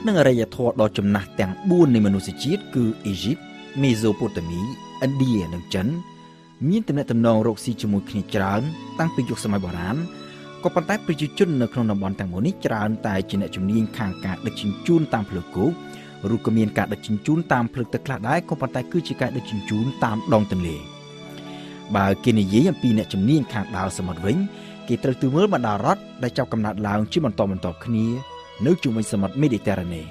នឹងអរិយធម៌ដ៏ចំណាស់ទាំង4នៃមនុស្សជាតិគឺអ៊ីជីប មេសូប៉ូតាមី ឥណ្ឌានិងចិនមានទំនាក់ទំនងរកស៊ីជាមួយគ្នាច្រើនតាំងពីយុគសម័យបុរាណក៏ប៉ុន្តែប្រជាជននៅក្នុងតំបន់ទាំងមូលនេះច្រើនតែជាអ្នកជំនាញខាងការដឹកជញ្ជូនតាមផ្លូវគោកឬក៏មានការដឹកជញ្ជូនតាមផ្លូវទឹកខ្លះដែរក៏ប៉ុន្តែគឺជាការដឹកជញ្ជូនតាមដងទន្លេបើគេនិយាយអំពីអ្នកជំនាញខាងដើរសមុទ្រវិញគេត្រូវទៅមើលបណ្ដារដ្ឋដែលចាប់កំណើតឡើងជាបន្តគ្នានៅជុំវិញសមុទ្រមេឌីទែរ៉ាណេ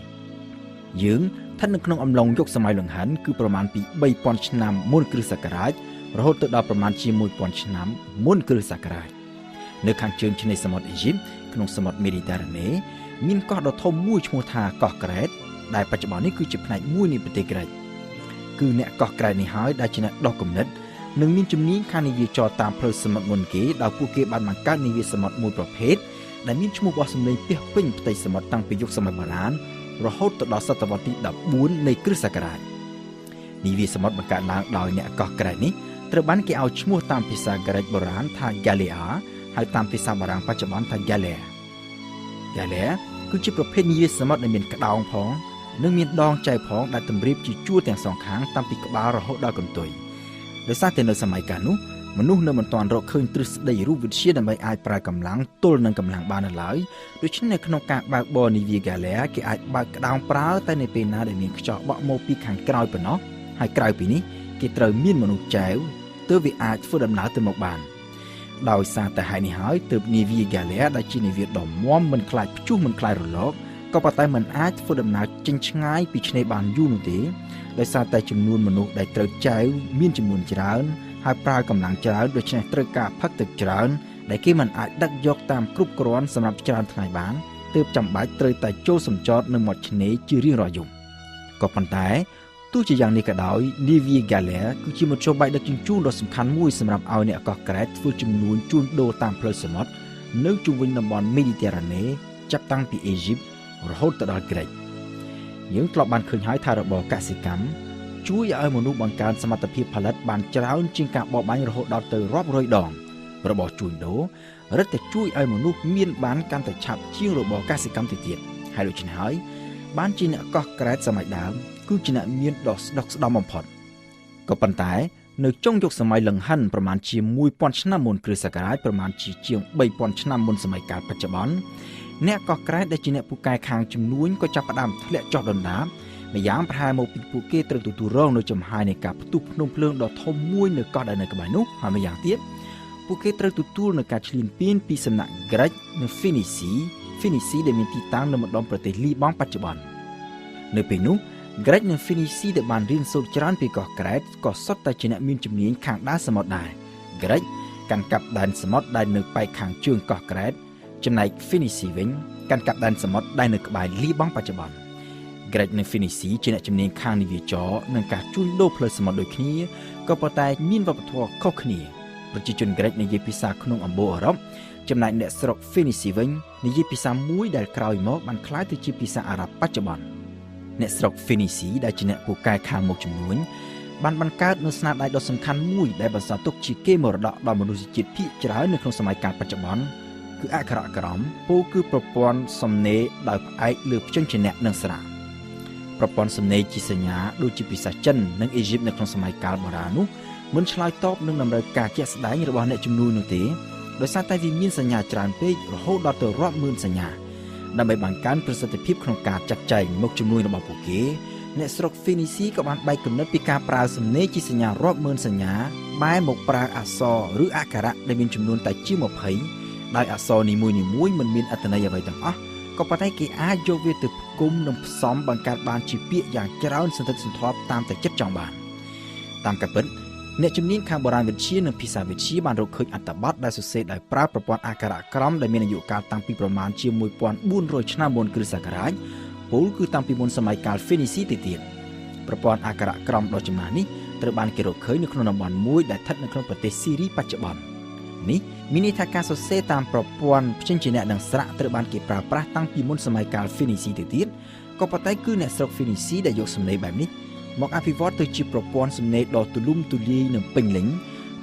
យើងស្ថិតនៅក្នុងអំឡុងយុគសម័យលង្ហិនគឺប្រមាណពី3000ឆ្នាំមុនគ្រិស្តសករាជរហូតទៅដល់ប្រមាណជា1000ឆ្នាំមុនគ្រិស្តសករាជនៅខាងជើងឆ្នេរសមុទ្រអ៊ីជីបក្នុងសមុទ្រមេឌីទែរ៉ាណេមានកោះដ៏ធំមួយឈ្មោះថាកោះក្រែតដែលបច្ចុប្បន្ននេះគឺជាផ្នែកមួយនៃប្រទេសក្រិចគឺអ្នកកោះក្រែតនេះហើយដែលជាអ្នកដោះគំនិតនិងមានជំនាញខាងនាវាចរតាមផ្លូវសមុទ្រមុនគេដោយពួកគេបានបង្កើតនាវាសមុទ្រមួយប្រភេទដែលមានឈ្មោះបោះសម្លេងពាសពេញផ្ទៃសមុទ្រតាំងពីយុគសម័យបុរាណរហូតទៅដល់សតវត្សទី14នៃគ្រិស្តសករាជនាវាសមុទ្របង្កើតឡើងដោយអ្នកកោះក្រែតនេះត្រូវបានគេឲ្យឈ្មោះតាមភាសាក្រិចបុរាណថា Galea ហើយតាមភាសាបារាំងបច្ចុប្បន្នថា Galea គឺជាប្រភេទនាវាសមុទ្រដែលមានក្តោងផងនិងមានដងចែកផងដែលតម្រៀបជាជួរទាំងសងខាងតាំងពីក្បាលរហូតដល់កន្ទុយដោយសារតែនៅសម័យកាលនោះមនុស្សនៅមិនទាន់រកឃើញទ្រឹស្ដីរូបវិទ្យាដើម្បីអាចប្រើកម្លាំងទល់នឹងកម្លាំងបាននៅឡើយដូច្នេះក្នុងការបើកបរនាវា Galea គេអាចបើកក្តោងប្រើតែនៅពេលណាដែលមានខ្យល់បក់មកពីខាងក្រោយប៉ុណ្ណោះហើយក្រៅពីនេះគេត្រូវមានមនុស្សចែវទើបវាអាចធ្វើដំណើរទៅមុខបានដោយសារតែហេតុនេះហើយទើបនាវា Galea ដែលជានាវាដ៏មាំមិនខ្លាចព្យុះមិនខ្លាចរលកក៏ប៉ុន្តែមិនអាចធ្វើដំណើរចេញឆ្ងាយពីឆ្នេរបានយូរនោះទេដោយសារតែចំនួនមនុស្សដែលត្រូវចែវមានចំនួនច្រើនហើយប្រើកម្លាំងច្រើនដូច្នេះត្រូវការផឹកទឹកច្រើនដែលគេមិនអាចដឹកយកតាមគ្រប់គ្រាន់សម្រាប់ច្រើនថ្ងៃបានទើបចាំបាច់ត្រូវតែចូលសម្ចតនៅមាត់ឆ្នេរជារៀងរាល់យប់ក៏ប៉ុន្តែទោះជាយ៉ាងនេះក៏ដោយនាវា Galea គឺជាមធ្យោបាយដឹកជញ្ជូនដ៏សំខាន់មួយសម្រាប់ឲ្យអ្នកកោះក្រែតធ្វើជំនួញជួញដូរតាមផ្លូវសមុទ្រនៅជុំវិញតំបន់មេឌីទែរ៉ាណេចាប់តាំងពីអ៊ីជីបរហូតទៅដល់ក្រិចយើងធ្លាប់បានឃើញហើយថារបរកសិកម្មជួយឲ្យមនុស្សបង្កើនសមត្ថភាពផលិតបានច្រើនជាងការបរបាញ់រហូតដល់ទៅរាប់រយដងរបរជួញដូររឹតតែជួយឲ្យមនុស្សមានបានកាន់តែឆាប់ជាងរបរកសិកម្មទៅទៀតហើយដូច្នេះហើយបានជាអ្នកកោះក្រែតសម័យដើមគឺជាអ្នកមានដ៏ស្ដុកស្ដំបំផុតក៏ប៉ុន្តែនៅចុងយុគសម័យលង្ហិនប្រមាណជា1000ឆ្នាំមុនគ្រិស្តសករាជប្រមាណជាង3000ឆ្នាំមុនសម័យកាលបច្ចុប្បន្នអ្នកកោះក្រែតដែលជាអ្នកពូកែខាងជំនួញក៏ចាប់ផ្ដើមធ្លាក់ចុះដុនដាបម្យ៉ាងប្រហែលមកពីពួកគេត្រូវទទួលរងនៅចំហាយនៃការផ្ទុះភ្នំភ្លើងដ៏ធំមួយនៅកោះដែលនៅក្បែរនោះហើយម្យ៉ាងទៀតពួកគេត្រូវទទួលនឹងការឈ្លានពានពីសំណាក់ក្រិចនិងហ្វីនីស៊ីដែលមានទីតាំងនៅម្ដុំប្រទេសលីបង់បច្ចុប្បន្ននៅពេលនោះក្រិចនិងហ្វីនីស៊ីដែលបានរៀនសូត្រច្រើនពីកោះក្រែតក៏សុទ្ធតែជាអ្នកមានជំនាញខាងដើរសមុទ្រដែរក្រិចកាន់កាប់ដែនសមុទ្រដែលនៅប៉ែកខាងជើងកោះក្រែតចំណែក Phoenicia វិញកាន់កាប់ដែនសមុទ្រដែលនៅក្បែរលីបង់បច្ចុប្បន្ន Greg និង Phoenicia ជាអ្នកជំនាញខាងនាវាចរនិងការជួញដូរផ្លូវសមុទ្រដូចគ្នាក៏ប៉ុន្តែមានវប្បធម៌ខុសគ្នាប្រជាជន Greg និយាយភាសាក្នុងអំបូរអឺរ៉ុបចំណែកអ្នកស្រុក Phoenicia វិញនិយាយភាសាមួយដែលក្រោយមកបានក្លាយទៅជាភាសាអារ៉ាប់បច្ចុប្បន្នអ្នកស្រុក Phoenicia ដែលជាអ្នកពូកែខាងមុខជំនួញបានបង្កើតនូវស្នាដៃដ៏សំខាន់មួយដែលបន្សល់ទុកជាកេរមរតកដល់មនុស្សជាតិភាគច្រើននៅក្នុងសម័យកាលបច្ចុប្បន្នគឺអក្ខរក្រមពោលគឺប្រព័ន្ធសំណេរដោយផ្អែកលើព្យញ្ជនៈនិងស្រៈប្រព័ន្ធសំណេរជាសញ្ញាដូចជាភាសាចិននិងអ៊ីជីបនៅក្នុងសម័យកាលបុរាណនោះមិនឆ្លើយតបនឹងតម្រូវការជាក់ស្ដែងរបស់អ្នកជំនួញនោះទេដោយសារតែវាមានសញ្ញាច្រើនពេករហូតដល់ទៅរាប់ម៉ឺនសញ្ញាដើម្បីបង្កើនប្រសិទ្ធភាពក្នុងការចាត់ចែងមុខជំនួយរបស់ពួកគេអ្នកស្រុក Phoenicia ក៏បានបែកគំនិតពីការប្រើសំណេរជាសញ្ញារាប់ម៉ឺនសញ្ញាបែរមកប្រើអក្សរឬអក្ខរៈដែលមានចំនួនតែជា20ដោយអក្សរនីមួយៗមិនមានអត្ថន័យអ្វីទាំងអស់ក៏ប៉ុន្តែគេអាចយកវាទៅផ្គុំនិងផ្សំបង្កើតបានជាពាក្យយ៉ាងច្រើនសន្ធឹកសន្ធាប់តាមតែចិត្តចង់បានតាមការពិតអ្នកជំនាញខាងបុរាណវិទ្យានិងភាសាវិទ្យាបានរកឃើញអត្ថបទដែលសរសេរដោយប្រើប្រព័ន្ធអក្ខរក្រមដែលមានអាយុកាលតាំងពីប្រមាណជា1400ឆ្នាំមុនគ្រិស្តសករាជពលគឺតាំងពីមុនសម័យកាល Phoenicia ទៅទៀតប្រព័ន្ធអក្ខរក្រមដ៏ចំណាស់នេះត្រូវបានគេរកឃើញនៅក្នុងតំបន់មួយដែលស្ថិតនៅក្នុងប្រទេសស៊ីរីបច្ចុប្បន្ននេះមានន័យថាការសរសេរតាមប្រព័ន្ធព្យញ្ជនៈនិងស្រៈត្រូវបានគេប្រើប្រាស់តាំងពីមុនសម័យកាល Phoenicia ទៅទៀតក៏ប៉ុន្តែគឺអ្នកស្រុក Phoenicia ដែលយកសំណេរបែបនេះមកអភិវឌ្ឍទៅជាប្រព័ន្ធសំណេរដ៏ទូលំទូលាយនិងពេញលេញ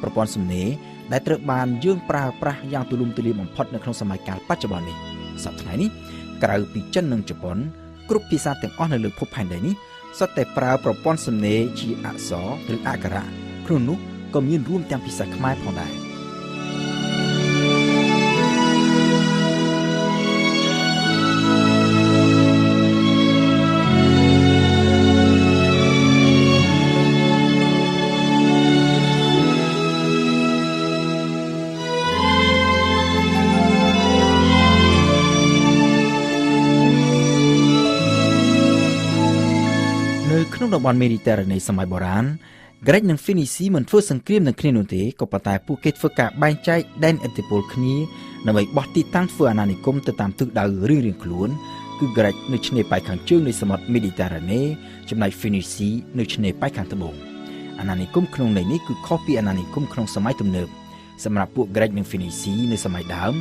ប្រព័ន្ធសំណេរដែលត្រូវបានយើងប្រើប្រាស់យ៉ាងទូលំទូលាយបំផុតនៅក្នុងសម័យកាលបច្ចុប្បន្ននេះសប្តាហ៍នេះក្រៅពីចិននិងជប៉ុន គ្រប់ភាសាទាំងអស់នៅលើភពផែនដីនេះសុទ្ធតែប្រើប្រព័ន្ធសំណេរជាអក្សរឬអក្ខរៈក្នុងនោះក៏មានរួមទាំងភាសាខ្មែរផងដែរក្នុងតំបន់មេឌីទែរ៉ាណេសម័យបុរាណក្រិចនិងហ្វីនីស៊ីមិនធ្វើសង្គ្រាមនឹងគ្នានោះទេក៏ប៉ុន្តែពួកគេធ្វើការបែងចែកដែនឥទ្ធិពលគ្នាដើម្បីបោះទីតាំងធ្វើអាណានិគមទៅតាមទិសដៅរៀងៗខ្លួនគឺក្រិចនៅឆ្នេរប៉ែកខាងជើងនៃសមុទ្រមេឌីទែរ៉ាណេចំណែកហ្វីនីស៊ីនៅឆ្នេរប៉ែកខាងត្បូងអាណានិគមក្នុងន័យនេះគឺខុសពីអាណានិគមក្នុងសម័យទំនើបសម្រាប់ពួកក្រិចនិងហ្វីនីស៊ីនៅសម័យដើម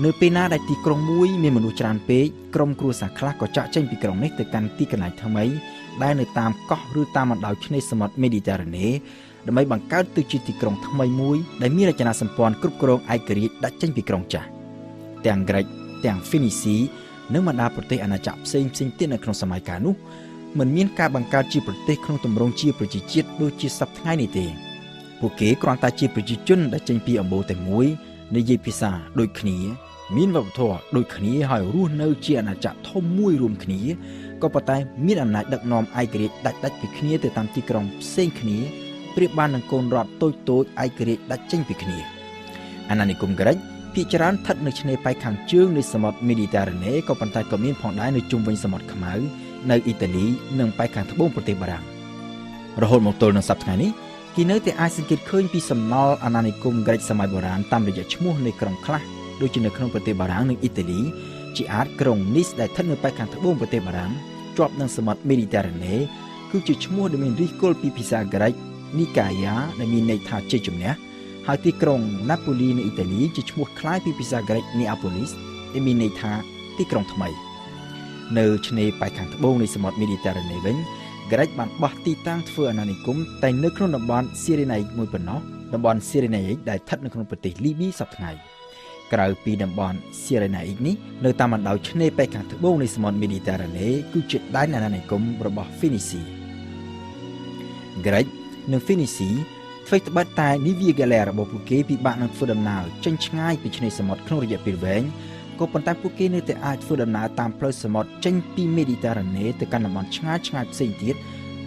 នៅពេលណាដែលទីក្រុងមួយមានមនុស្សច្រើនពេកក្រុមគ្រួសារខ្លះក៏ចាក់ចេញពីក្រុងនេះទៅកាន់ទីកន្លែងថ្មីដែលនៅតាមកោះឬតាមបណ្ដោយឆ្នេរសមុទ្រមេឌីទែរ៉ាណេដើម្បីបង្កើតទៅជាទីក្រុងថ្មីមួយដែលមានរចនាសម្ព័ន្ធគ្រប់គ្រងឯករាជ្យដាច់ចេញពីក្រុងចាស់ទាំងក្រិចទាំងហ្វីនីស៊ីនិងបណ្ដាប្រទេសអាណាចក្រផ្សេងទៀតនៅក្នុងសម័យកាលនោះមិនមានការបង្កើតជាប្រទេសក្នុងទម្រង់ជាប្រជាជាតិដូចជាសប្តាហ៍ថ្ងៃនេះទេពួកគេគ្រាន់តែជាប្រជាជនដែលចេញពីអំបូរតែមួយនិយាយភាសាដូចគ្នាមានវប្បធម៌ដូចគ្នាហើយរស់នៅជាអាណាចក្រធំមួយរួមគ្នាក៏ប៉ុន្តែមានអំណាចដឹកនាំឯករាជ្យដាច់ពីគ្នាទៅតាមទីក្រុងផ្សេងគ្នាប្រៀបបាននឹងកូនរដ្ឋតូចឯករាជ្យដាច់ចេញពីគ្នាអាណានិគមក្រិចភាគច្រើនស្ថិតនៅឆ្នេរប៉ែកខាងជើងនៃសមុទ្រមេឌីទែរ៉ាណេក៏ប៉ុន្តែក៏មានផងដែរនៅជុំវិញសមុទ្រខ្មៅនៅអ៊ីតាលីនិងប៉ែកខាងត្បូងប្រទេសបារាំងរហូតមកទល់នឹងសប្តាហ៍នេះគេនៅតែអាចសង្កេតឃើញពីសំណល់អាណានិគមក្រិចសម័យបុរាណតាមរយៈឈ្មោះនៃក្រុងខ្លះដូចជានៅក្នុងប្រទេសបារាំងនិងអ៊ីតាលីជាអាចក្រុងនីសដែលស្ថិតនៅប៉ែកខាងត្បូងប្រទេសបារាំងជាប់នឹងសមុទ្រមេឌីទែរ៉ាណេគឺជាឈ្មោះដែលមានឫសគល់ពីភាសាក្រិចនីកាយ៉ាដែលមានន័យថាជ័យជំនះហើយទីក្រុងណាប៉ូលីនៅអ៊ីតាលីជាឈ្មោះคล้ายពីភាសាក្រិចនីអាប៉ូលីសដែលមានន័យថាទីក្រុងថ្មីនៅឆ្នេរប៉ែកខាងត្បូងនៃសមុទ្រមេឌីទែរ៉ាណេវិញក្រិចបានបោះទីតាំងធ្វើអាណានិគមតែនៅក្នុងតំបន់ស៊ីរេណៃមួយប៉ុណ្ណោះតំបន់ស៊ីរេណៃដែលស្ថិតនៅក្នុងប្រទេសលីប៊ីសប្តាហ៍ថ្ងៃក្រៅពីតំបន់ស៊ីរេណៃនេះនៅតាមបណ្ដោយឆ្នេរប៉ែកខាងត្បូងនៃសមុទ្រមេឌីទែរ៉ាណេគឺជាដែនអាណានិគមរបស់ហ្វីនីស៊ីក្រិចនិងហ្វីនីស៊ីធ្វើត្បិតតែនីវីហ្គាឡែរបស់ពួកគេពិបាកនឹងធ្វើដំណើរចេញឆ្ងាយពីឆ្នេរសមុទ្រក្នុងរយៈពេលវែងក៏ប៉ុន្តែពួកគេនៅតែអាចធ្វើដំណើរតាមផ្លូវសមុទ្រចេញពីមេឌីទែរ៉ាណេទៅកាន់តំបន់ឆ្ងាយផ្សេងទៀត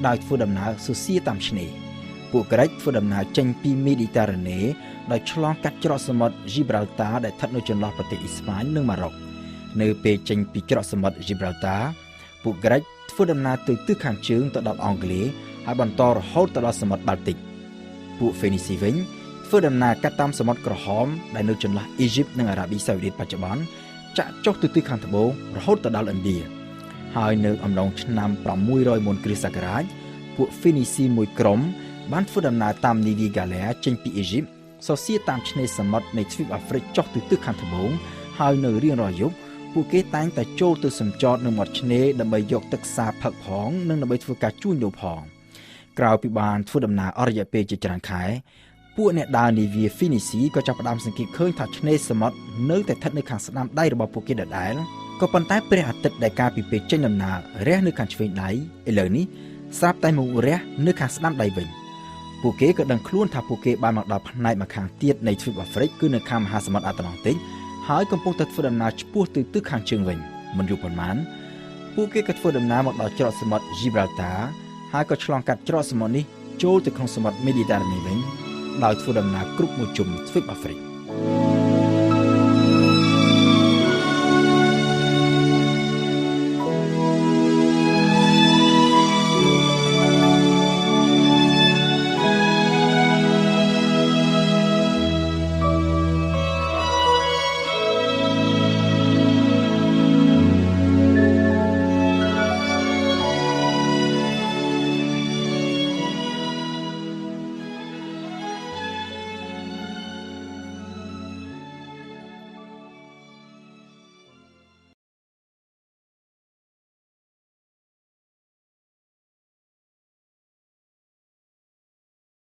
ដោយធ្វើដំណើរស៊ូសៀតាមឆ្នេរពួកក្រិចធ្វើដំណើរចេញពីមេឌីទែរ៉ាណេដោយឆ្លងកាត់ច្រកសមុទ្រ Gibraltar ដែលស្ថិតនៅចន្លោះប្រទេសអ៊ីស្ប៉ាញនិងម៉ារ៉ុកនៅពេលចេញពីច្រកសមុទ្រ Gibraltar ពួកក្រិចធ្វើដំណើរទៅទិសខាងជើងទៅដល់អង់គ្លេសហើយបន្តរហូតទៅដល់សមុទ្របាល់ទិកពួកហ្វេនីស៊ីវិញធ្វើដំណើរកាត់តាមសមុទ្រក្រហមដែលនៅចន្លោះអ៊ីជីបនិងអារ៉ាប៊ីសាអូឌីតបច្ចុប្បន្នចាក់ចុះទៅទិសខាងត្បូងរហូតទៅដល់ឥណ្ឌាហើយនៅអំឡុងឆ្នាំ600មុនគ្រិស្តសករាជពួកហ្វេនីស៊ីមួយក្រុមបានធ្វើដំណើរតាមនីវីហ្គាឡែចេញពីអ៊ីជីបសរសៀតាមឆ្នេរសមុទ្រនៃទ្វីបអាហ្វ្រិកចុះទៅទិសខាងត្បូងហើយនៅរៀងរាល់យប់ពួកគេតែងតែចូលទៅសម្ចតនៅមាត់ឆ្នេរដើម្បីយកទឹកសាបផឹកផងនិងដើម្បីធ្វើការជួញដូរផងក្រោយពីបានធ្វើដំណើរអស់រយៈពេលជាច្រើនខែពួកអ្នកដើរនាវាហ្វីនីស៊ីក៏ចាប់ផ្ដើមសង្កេតឃើញថាឆ្នេរសមុទ្រនៅតែស្ថិតនៅខាងស្ដាំដៃរបស់ពួកគេដដែលក៏ប៉ុន្តែព្រះអាទិត្យដែលកាលពីពេលចេញដំណើររះនៅខាងឆ្វេងដៃឥឡូវនេះស្រាប់តែមករះនៅខាងស្ដាំដៃវិញពួកគេក៏ដឹងខ្លួនថាពួកគេបានមកដល់ផ្នែកម្ខាងទៀតនៃទ្វីបអាហ្វ្រិកគឺនៅខាងមហាសមុទ្រអាត្លង់ទិកហើយកំពុងតែធ្វើដំណើរឆ្ពោះទៅទិសខាងជើងវិញមិនយូរប៉ុន្មានពួកគេក៏ធ្វើដំណើរមកដល់ច្រកសមុទ្រ Gibraltar ហើយក៏ឆ្លងកាត់ច្រកសមុទ្រនេះចូលទៅក្នុងសមុទ្រមេឌីទែរ៉ាណេវិញដោយធ្វើដំណើរគ្រប់មួយជុំទ្វីបអាហ្វ្រិក